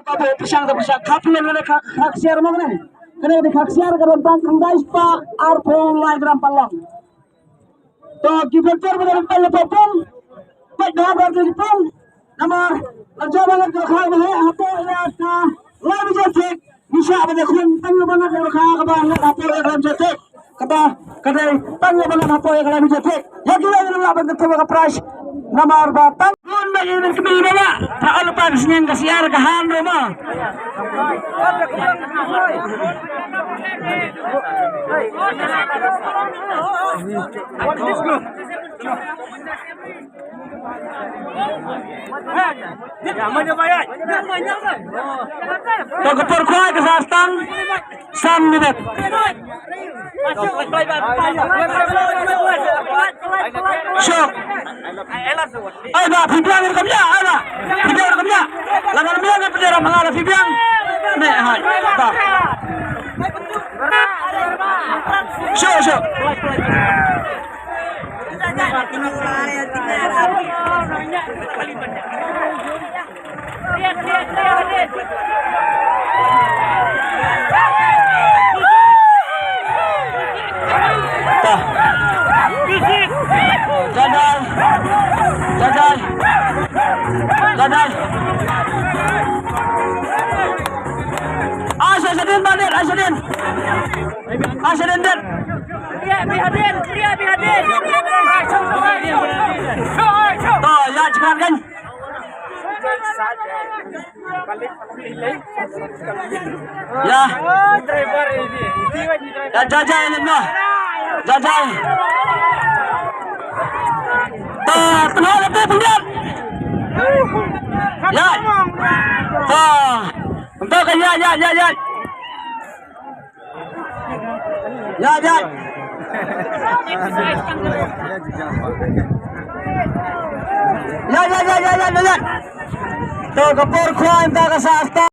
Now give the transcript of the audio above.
Kamu pisang kaplan na kaksiar mo na. Kaya di kaksiar karon bang kandais pa arpong lay gram palong. To gibentor mo na pala popong. Pag nabar di pong. Namar ajaban ang kakay na hapo ya ta. Labi jetek. Bisa ba de kun tango ba na kakay ka ba hapo ya gram jetek. Kaba kadai tango ba na hapo ya gram jetek. Yagi na laban ng tawa ka price. Namar batang Ini kemana nak? Tak lepas senyum kasiar ke handro mah. Kau kepor kuai ke sastang, 3 minit. Syok. Ay ba, pipiang ini kamya, ay ba, pipiang kamya. Langan kamya na pidera mga na pipiang. Ne, hay, ba. Syok. Jajal. Asadin balik, Asadin. Bihadir. Toh, ya cepat kan. Ya. Ya jajal ini mah. Jajal. Tengah lebih pendiam. Ya. Untuk ya. Ya. Ya. Tuh kepur kuan tak kesasta.